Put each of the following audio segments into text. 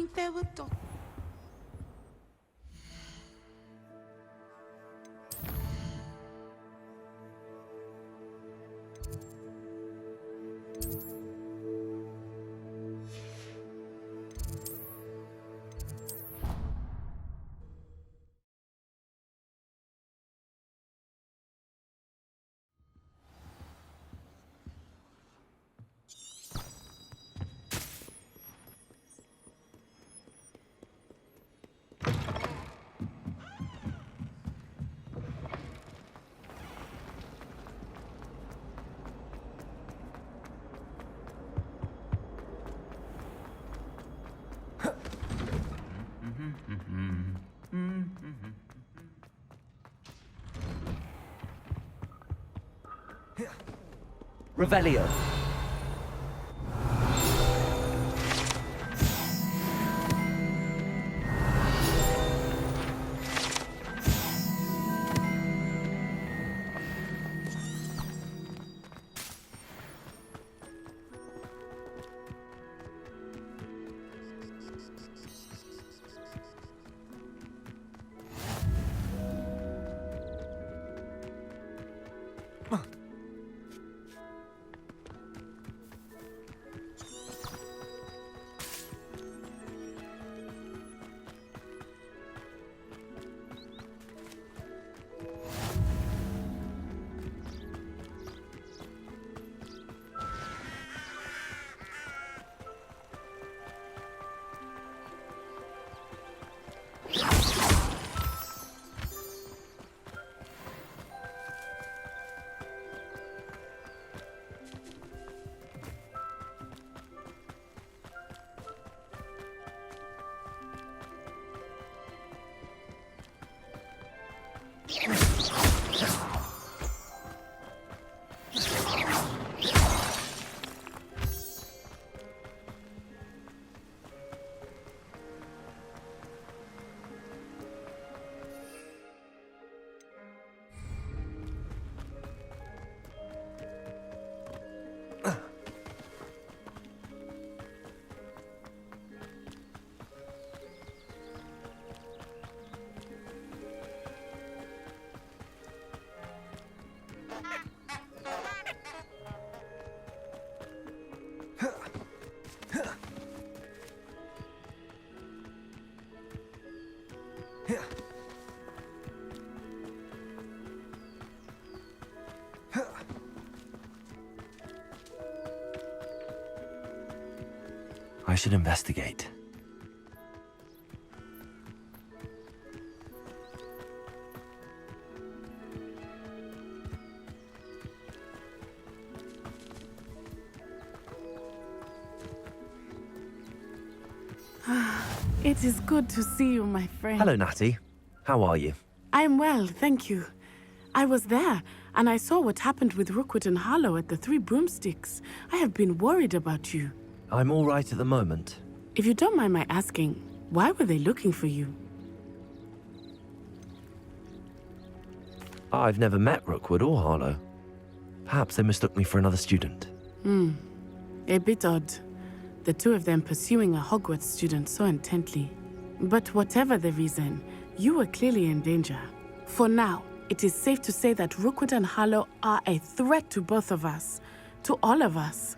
think they were Revelio. I should investigate. It is good to see you, my friend. Hello, Natty. How are you? I'm well, thank you. I was there, and I saw what happened with Rookwood and Harlow at the Three Broomsticks. I have been worried about you. I'm all right at the moment. If you don't mind my asking, why were they looking for you? I've never met Rookwood or Harlow. Perhaps they mistook me for another student. A bit odd. The two of them pursuing a Hogwarts student so intently. But whatever the reason, you were clearly in danger. For now, it is safe to say that Rookwood and Harlow are a threat to both of us, to all of us.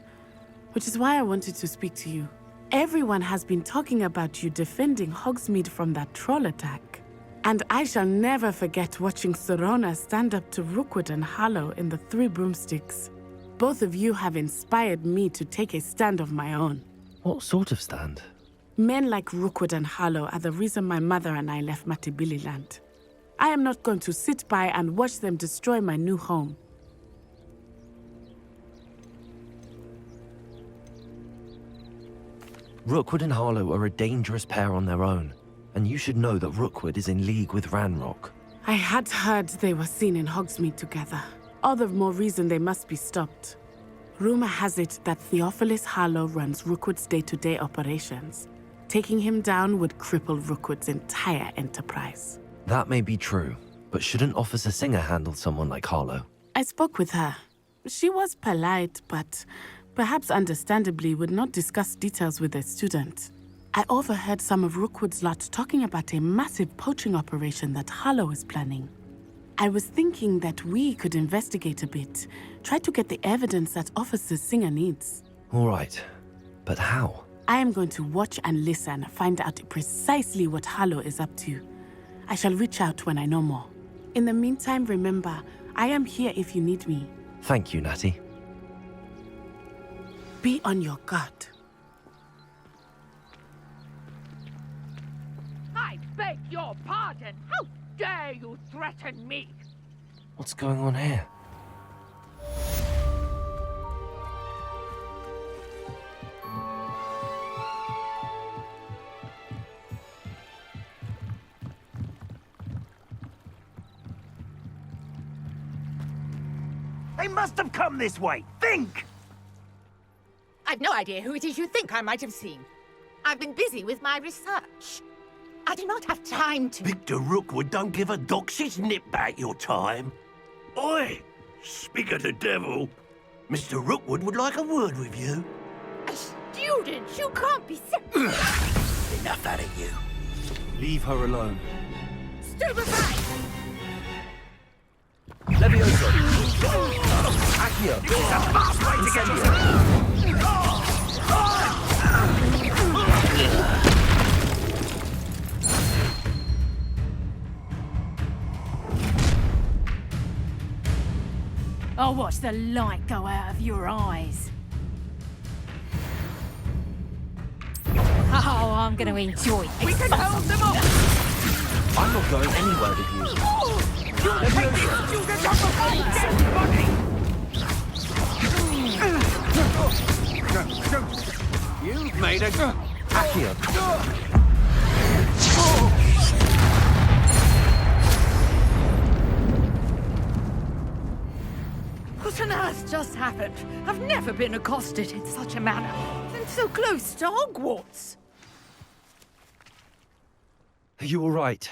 Which is why I wanted to speak to you. Everyone has been talking about you defending Hogsmeade from that troll attack. And I shall never forget watching Sorona stand up to Rookwood and Harlow in the Three Broomsticks. Both of you have inspired me to take a stand of my own. What sort of stand? Men like Rookwood and Harlow are the reason my mother and I left Matibili land. I am not going to sit by and watch them destroy my new home. Rookwood and Harlow are a dangerous pair on their own, and you should know that Rookwood is in league with Ranrock. I had heard they were seen in Hogsmeade together. All the more reason they must be stopped. Rumor has it that Theophilus Harlow runs Rookwood's day-to-day operations. Taking him down would cripple Rookwood's entire enterprise. That may be true, but shouldn't Officer Singer handle someone like Harlow? I spoke with her. She was polite, but perhaps understandably would not discuss details with a student. I overheard some of Rookwood's lot talking about a massive poaching operation that Harlow is planning. I was thinking that we could investigate a bit, try to get the evidence that Officer Singer needs. All right, but how? I am going to watch and listen, find out precisely what Harlow is up to. I shall reach out when I know more. In the meantime, remember, I am here if you need me. Thank you, Natty. Be on your guard. I beg your pardon. How dare you threaten me? What's going on here? They must have come this way. Think! I've no idea who it is you think I might have seen. I've been busy with my research. I do not have time to... Victor Rookwood don't give a doxy's nip back your time. Oi! Speak of the devil. Mr. Rookwood would like a word with you. A student? You can't be so... Enough out of you. Leave her alone. Stupefy! Levioso! Accio! It's a fast way to get you. I'll watch the light go out of your eyes. Oh, I'm going to enjoy this. We can hold them off! I'm not going anywhere with you. You'll take these students off of my dead body! You've made a... Accio! What on earth just happened? I've never been accosted in such a manner. And so close to Hogwarts. Are you all right?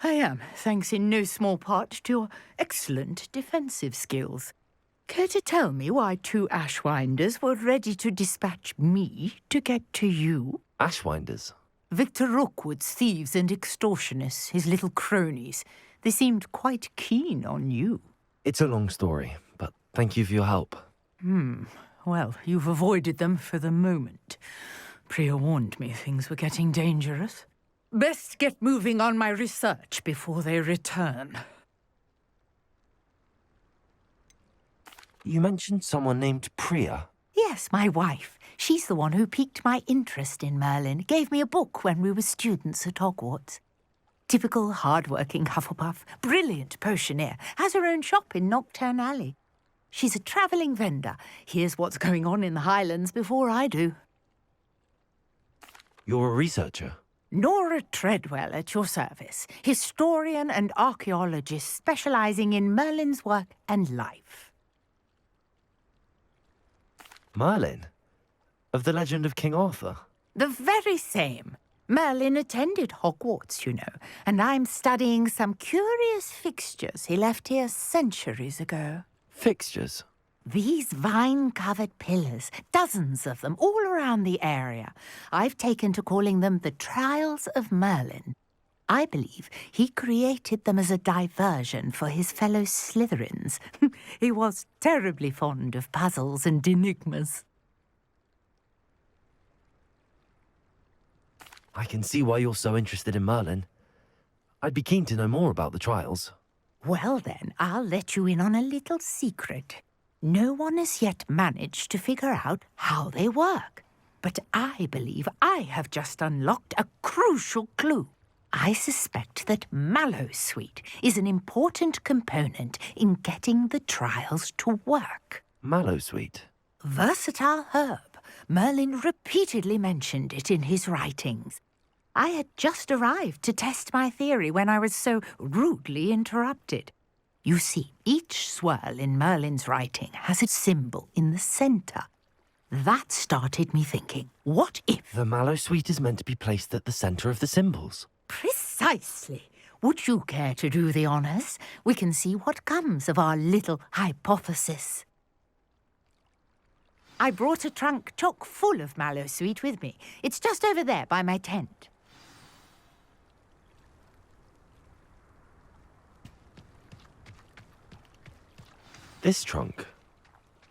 I am, thanks in no small part to your excellent defensive skills. Care to tell me why two Ashwinders were ready to dispatch me to get to you? Ashwinders? Victor Rookwood's thieves and extortionists, his little cronies. They seemed quite keen on you. It's a long story, but thank you for your help. Well, you've avoided them for the moment. Priya warned me things were getting dangerous. Best get moving on my research before they return. You mentioned someone named Priya. Yes, my wife. She's the one who piqued my interest in Merlin. Gave me a book when we were students at Hogwarts. Typical hard-working Hufflepuff, brilliant potioneer, has her own shop in Knockturn Alley. She's a travelling vendor. Hears what's going on in the Highlands before I do. You're a researcher? Nora Treadwell at your service, historian and archaeologist specialising in Merlin's work and life. Merlin? Of the legend of King Arthur? The very same. Merlin attended Hogwarts, you know, and I'm studying some curious fixtures he left here centuries ago. Fixtures? These vine-covered pillars, dozens of them, all around the area. I've taken to calling them the Trials of Merlin. I believe he created them as a diversion for his fellow Slytherins. He was terribly fond of puzzles and enigmas. I can see why you're so interested in Merlin. I'd be keen to know more about the trials. Well then, I'll let you in on a little secret. No one has yet managed to figure out how they work. But I believe I have just unlocked a crucial clue. I suspect that Mallowsweet is an important component in getting the trials to work. Mallowsweet? Versatile herb. Merlin repeatedly mentioned it in his writings. I had just arrived to test my theory when I was so rudely interrupted. You see, each swirl in Merlin's writing has a symbol in the centre. That started me thinking, what if... The Mallowsweet is meant to be placed at the centre of the symbols. Precisely. Would you care to do the honours? We can see what comes of our little hypothesis. I brought a trunk chock full of mallow sweet with me. It's just over there by my tent. This trunk?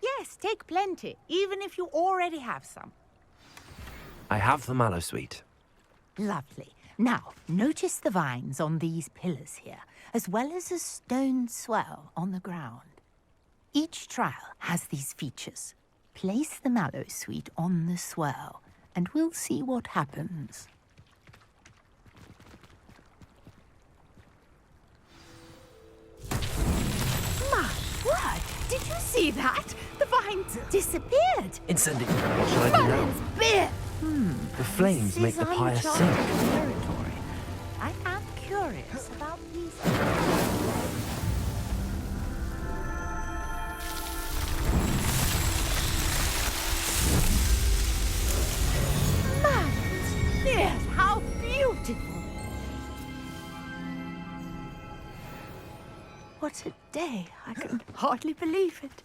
Yes, take plenty, even if you already have some. I have the mallow sweet. Lovely. Now, notice the vines on these pillars here, as well as a stone swell on the ground. Each trial has these features. Place the mallow sweet on the swell, and we'll see what happens. My word! Did you see that? The vines disappeared. Incendiary. What shall I do now? Merlin's beer! The flames This make is the pyre uncharted sink. territory. I am curious about these. Merlin's beer! How beautiful! What a day! I can hardly believe it.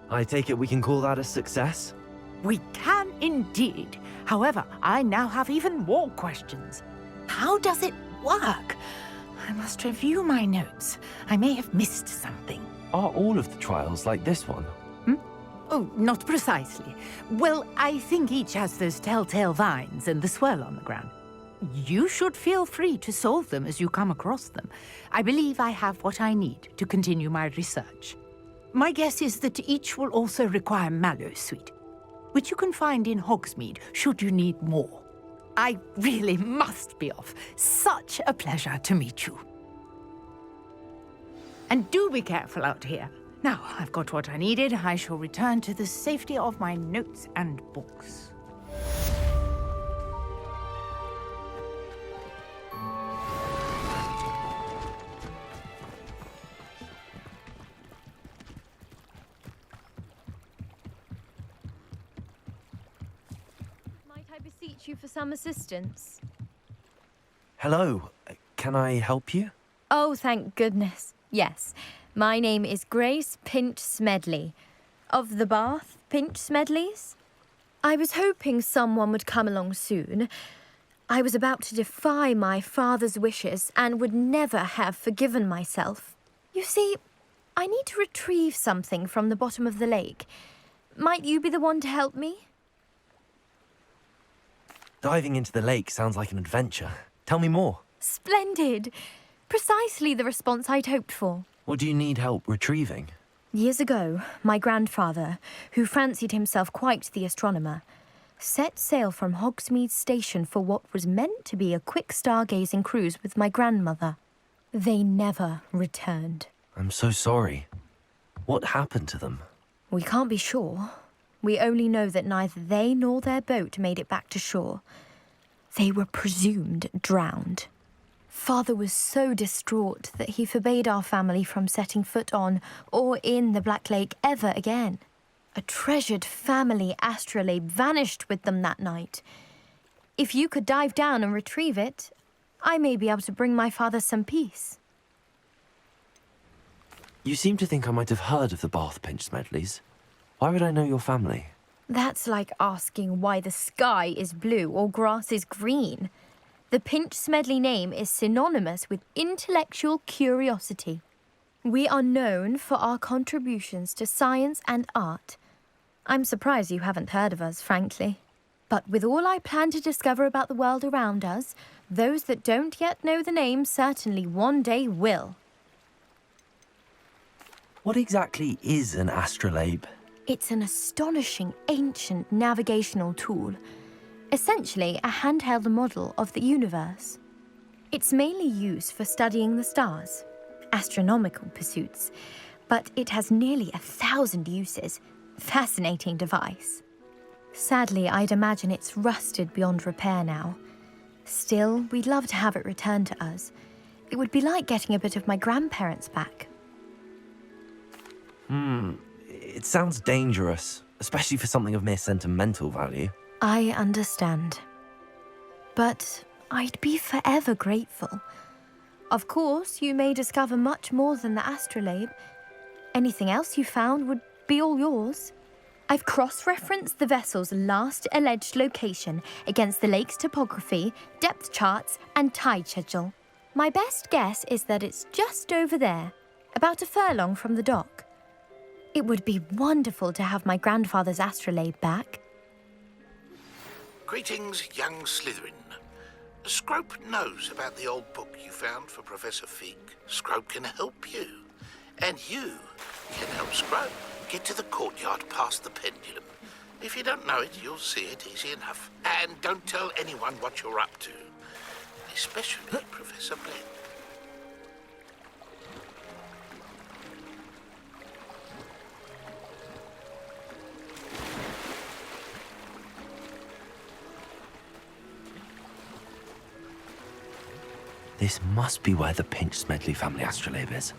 I take it we can call that a success? We can indeed. However, I now have even more questions. How does it work? I must review my notes. I may have missed something. Are all of the trials like this one? Oh, not precisely. Well, I think each has those telltale vines and the swirl on the ground. You should feel free to solve them as you come across them. I believe I have what I need to continue my research. My guess is that each will also require mallow sweet, which you can find in Hogsmeade should you need more. I really must be off. Such a pleasure to meet you. And do be careful out here. Now, I've got what I needed. I shall return to the safety of my notes and books. Might I beseech you for some assistance? Hello. Can I help you? Oh, thank goodness. Yes. My name is Grace Pinch Smedley. Of the Bath Pinch Smedleys? I was hoping someone would come along soon. I was about to defy my father's wishes and would never have forgiven myself. You see, I need to retrieve something from the bottom of the lake. Might you be the one to help me? Diving into the lake sounds like an adventure. Tell me more. Splendid! Precisely the response I'd hoped for. What do you need help retrieving? Years ago, my grandfather, who fancied himself quite the astronomer, set sail from Hogsmeade Station for what was meant to be a quick stargazing cruise with my grandmother. They never returned. I'm so sorry. What happened to them? We can't be sure. We only know that neither they nor their boat made it back to shore. They were presumed drowned. Father was so distraught that he forbade our family from setting foot on or in the Black Lake ever again. A treasured family astrolabe vanished with them that night. If you could dive down and retrieve it, I may be able to bring my father some peace. You seem to think I might have heard of the Bath Pinch Smedleys. Why would I know your family? That's like asking why the sky is blue or grass is green. The Pinch Smedley name is synonymous with intellectual curiosity. We are known for our contributions to science and art. I'm surprised you haven't heard of us, frankly. But with all I plan to discover about the world around us, those that don't yet know the name certainly one day will. What exactly is an astrolabe? It's an astonishing ancient navigational tool. Essentially, a handheld model of the universe. It's mainly used for studying the stars, astronomical pursuits, but it has nearly 1,000 uses. Fascinating device. Sadly, I'd imagine it's rusted beyond repair now. Still, we'd love to have it returned to us. It would be like getting a bit of my grandparents back. It sounds dangerous, especially for something of mere sentimental value. I understand. But I'd be forever grateful. Of course, you may discover much more than the astrolabe. Anything else you found would be all yours. I've cross-referenced the vessel's last alleged location against the lake's topography, depth charts, and tide schedule. My best guess is that it's just over there, about a furlong from the dock. It would be wonderful to have my grandfather's astrolabe back. Greetings, young Slytherin. Scrope knows about the old book you found for Professor Fig. Scrope can help you. And you can help Scrope get to the courtyard past the pendulum. If you don't know it, you'll see it easy enough. And don't tell anyone what you're up to. Especially Professor Blake. This must be where the Pinch Smedley family astrolabe is.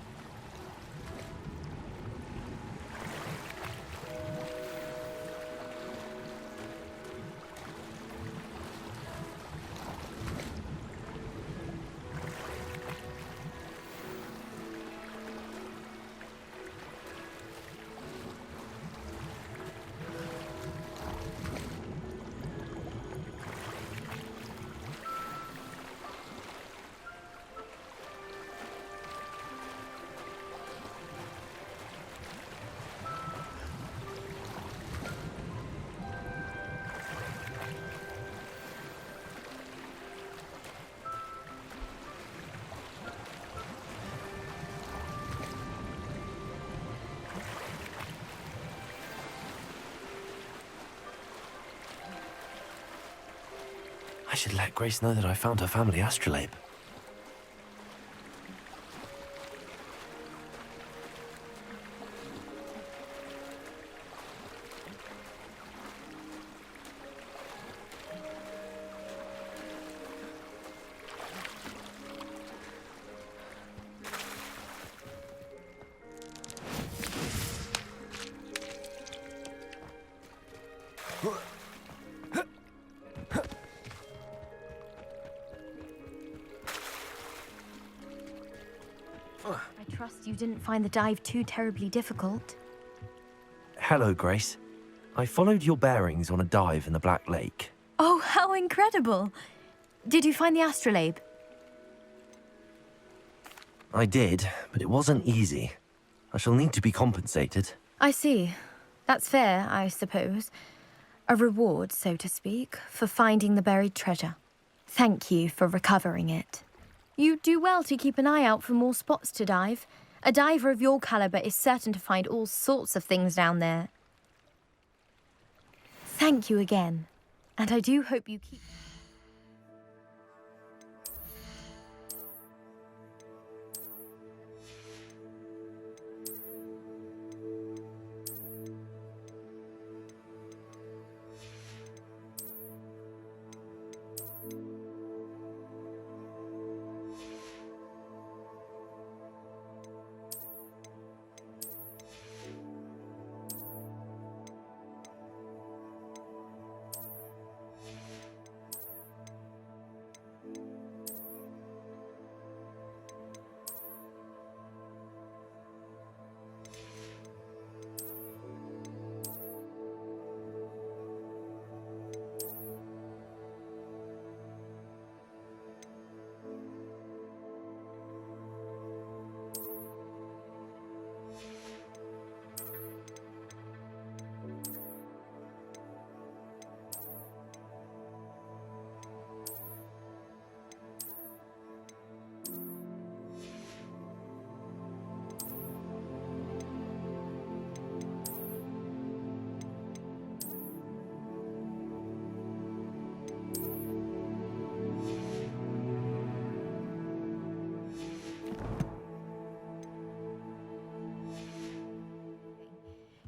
I should let Grace know that I found her family astrolabe. I trust you didn't find the dive too terribly difficult. Hello, Grace. I followed your bearings on a dive in the Black Lake. Oh, how incredible! Did you find the astrolabe? I did, but it wasn't easy. I shall need to be compensated. I see. That's fair, I suppose. A reward, so to speak, for finding the buried treasure. Thank you for recovering it. You do well to keep an eye out for more spots to dive. A diver of your caliber is certain to find all sorts of things down there. Thank you again, and I do hope you keep...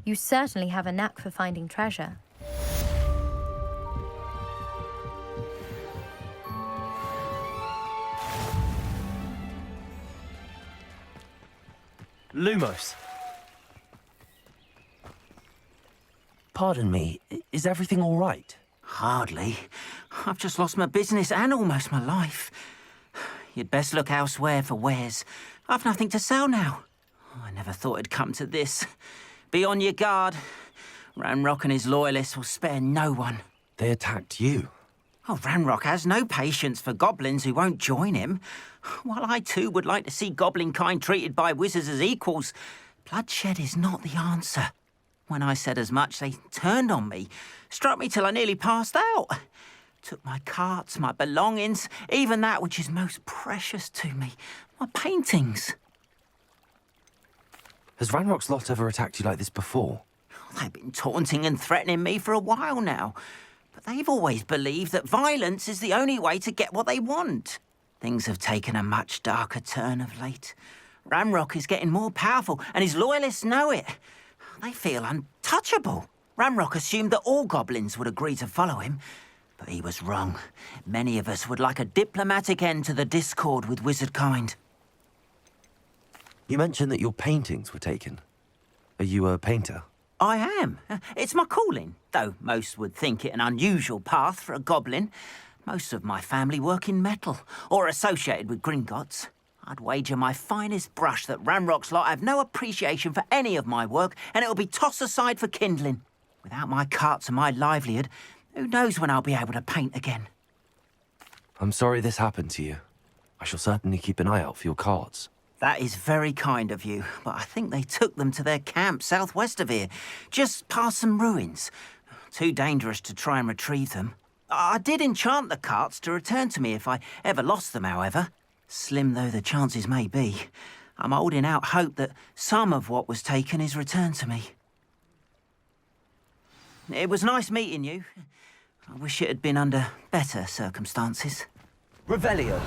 You certainly have a knack for finding treasure. Lumos. Pardon me, is everything all right? Hardly. I've just lost my business and almost my life. You'd best look elsewhere for wares. I've nothing to sell now. I never thought it'd come to this. Be on your guard. Ranrock and his loyalists will spare no one. They attacked you. Oh, Ranrock has no patience for goblins who won't join him. While I too would like to see goblin kind treated by wizards as equals, bloodshed is not the answer. When I said as much, they turned on me, struck me till I nearly passed out. Took my carts, my belongings, even that which is most precious to me, my paintings. Has Ranrock's lot ever attacked you like this before? They've been taunting and threatening me for a while now. But they've always believed that violence is the only way to get what they want. Things have taken a much darker turn of late. Ranrock is getting more powerful, and his loyalists know it. They feel untouchable. Ranrock assumed that all goblins would agree to follow him, but he was wrong. Many of us would like a diplomatic end to the discord with wizard kind. You mentioned that your paintings were taken. Are you a painter? I am. It's my calling, though most would think it an unusual path for a goblin. Most of my family work in metal, or associated with Gringotts. I'd wager my finest brush that Ranrock's lot have no appreciation for any of my work, and it'll be tossed aside for kindling. Without my carts and my livelihood, who knows when I'll be able to paint again? I'm sorry this happened to you. I shall certainly keep an eye out for your cards. That is very kind of you, but I think they took them to their camp southwest of here, just past some ruins. Too dangerous to try and retrieve them. I did enchant the carts to return to me if I ever lost them, however. Slim though the chances may be, I'm holding out hope that some of what was taken is returned to me. It was nice meeting you. I wish it had been under better circumstances. Revelio.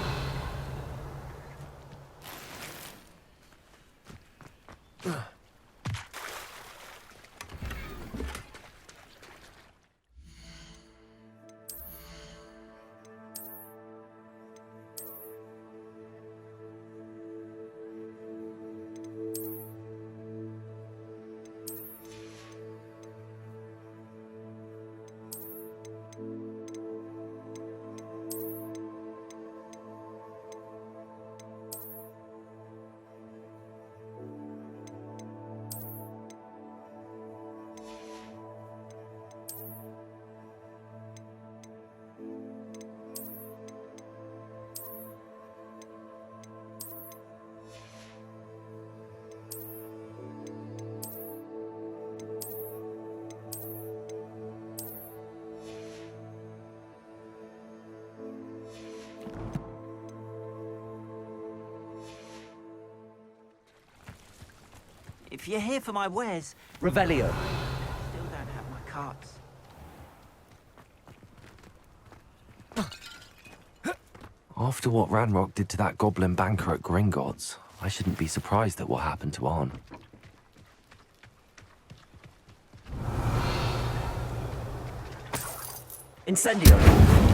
If you're here for my wares... Revelio. Still don't have my carts. After what Ranrock did to that goblin banker at Gringotts, I shouldn't be surprised at what happened to Arn. Incendio!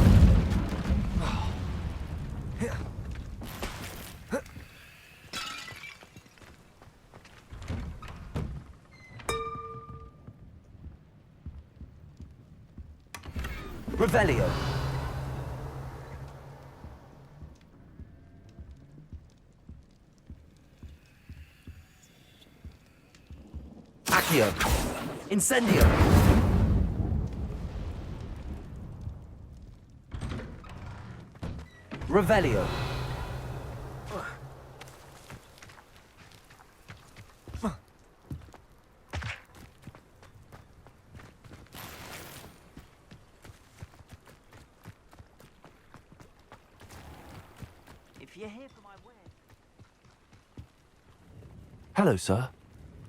Revelio. Accio. Incendio. Revelio. If you're here for my wares... Hello, sir.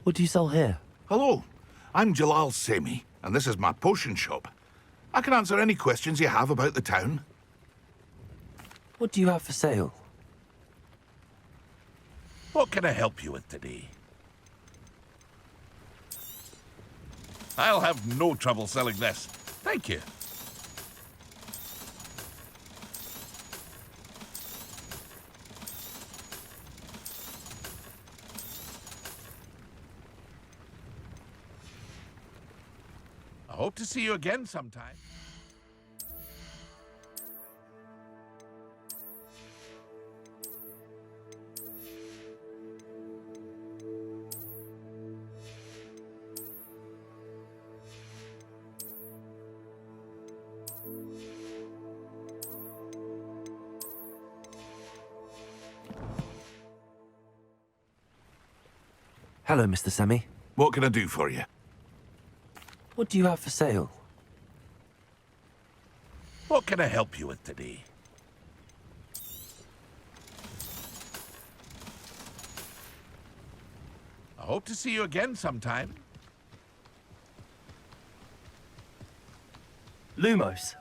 What do you sell here? Hello, I'm Jalal Semi, and this is my potion shop. I can answer any questions you have about the town. What do you have for sale? What can I help you with today? I'll have no trouble selling this. Thank you. I hope to see you again sometime. Hello, Mr. Semi. What can I do for you? What do you have for sale? What can I help you with today? I hope to see you again sometime. Lumos.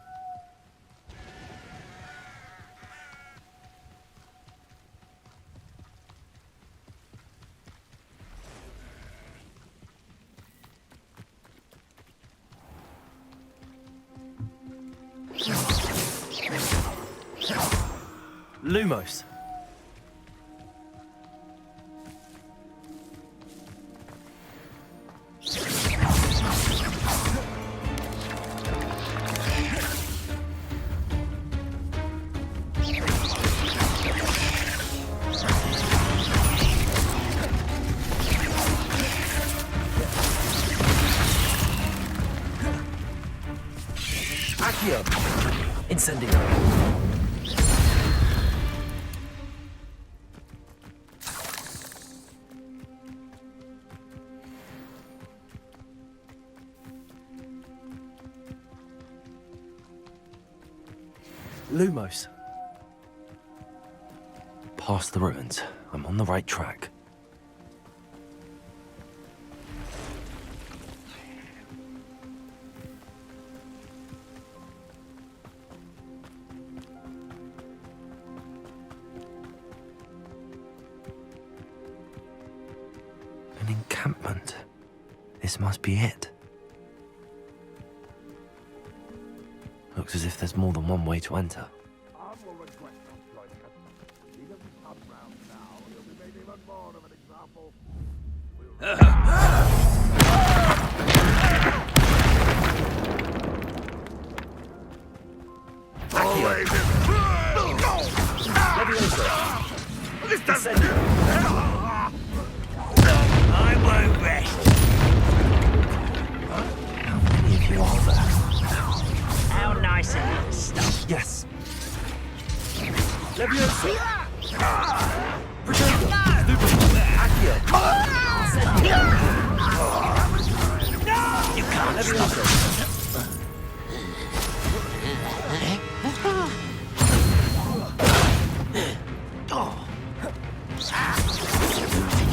Lumos. Accio. Incendio. Lumos. Past the ruins. I'm on the right track. An encampment. This must be it. Looks as if there's more than one way to enter. I won't rest. How many of you are there? How nice of you to stop. Yes. Leviosa. You can't stop.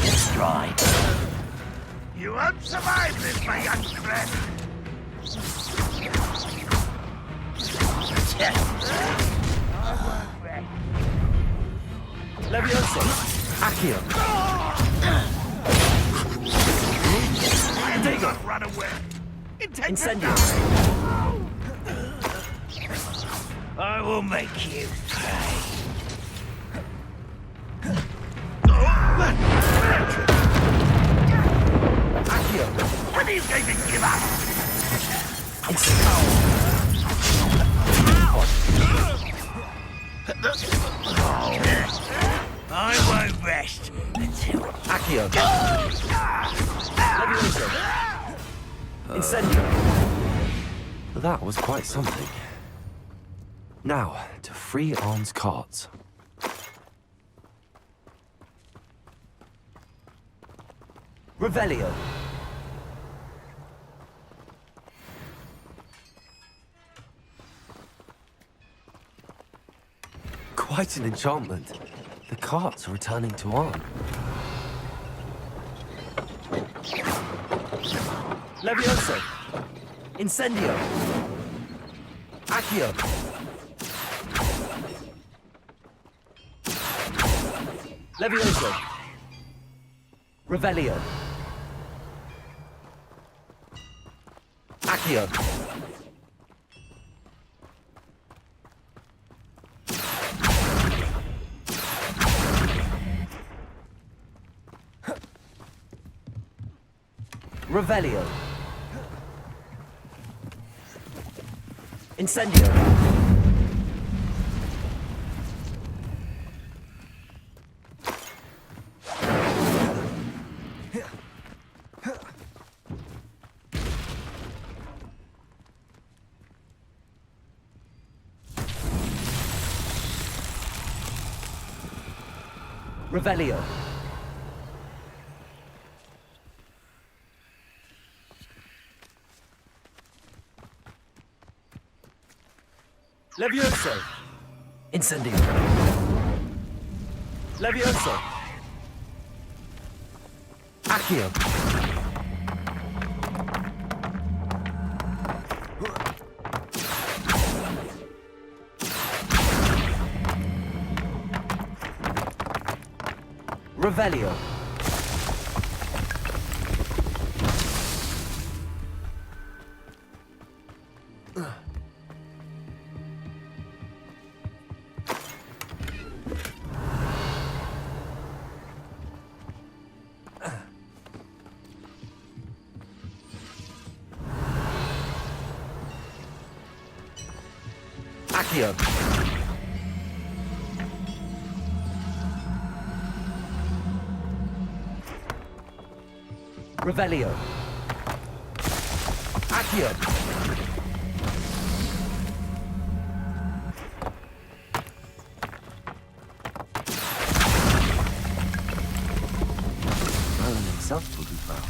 Stride. You won't survive this, my young friend. Leviosa. Accio. Do not run away. Incendio. I will make you pay. Accio. When are you going to give up? I won't rest until Accio. Leviosa. Incendio. That was quite something. Now, to free Arn's carts. Revelio. Quite an enchantment. The carts are returning to Arn. Leviosa. Incendio. Accio. Leviosa. Revelio. Accio. Revelio. Incendio. Revelio. Levioso! Incendio! Levioso! Accio! Revelio! Accio! Revelio! Accio! Merlin himself will do well.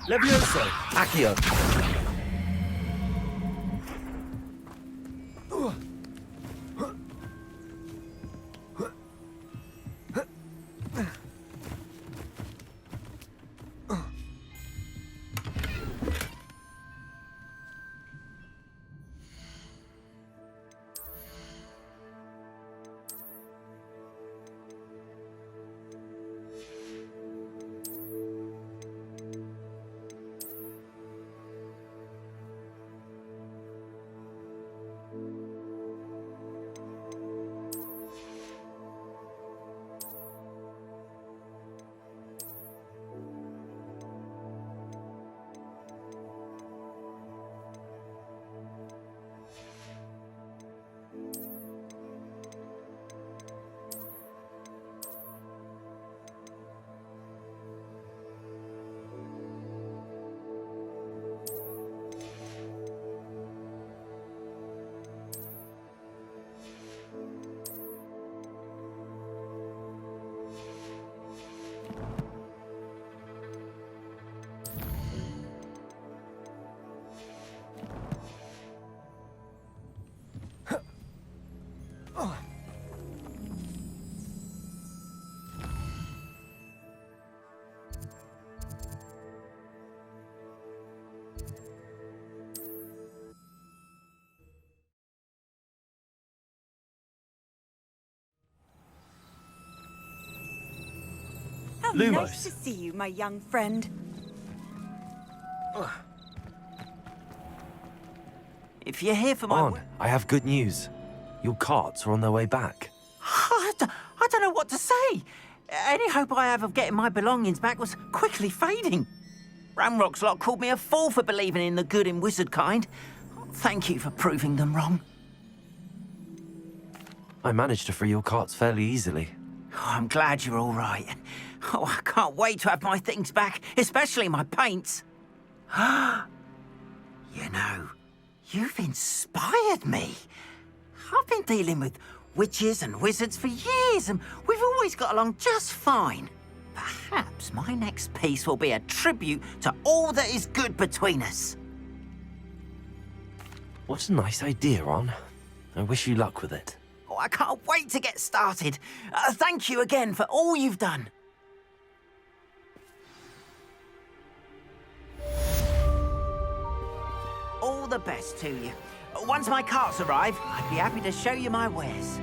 Levioso! Accio! How Lumos. nice to see you, my young friend. If you're here for my... On, I have good news. Your carts are on their way back. I don't know what to say. Any hope I have of getting my belongings back was quickly fading. Ramrock's lot called me a fool for believing in the good in wizard kind. Thank you for proving them wrong. I managed to free your carts fairly easily. Oh, I'm glad you're all right. Oh, I can't wait to have my things back, especially my paints. You know, you've inspired me. I've been dealing with witches and wizards for years, and we've always got along just fine. Perhaps my next piece will be a tribute to all that is good between us. What a nice idea, Ron. I wish you luck with it. Oh, I can't wait to get started. Thank you again for all you've done. All the best to you. Once my carts arrive, I'd be happy to show you my wares.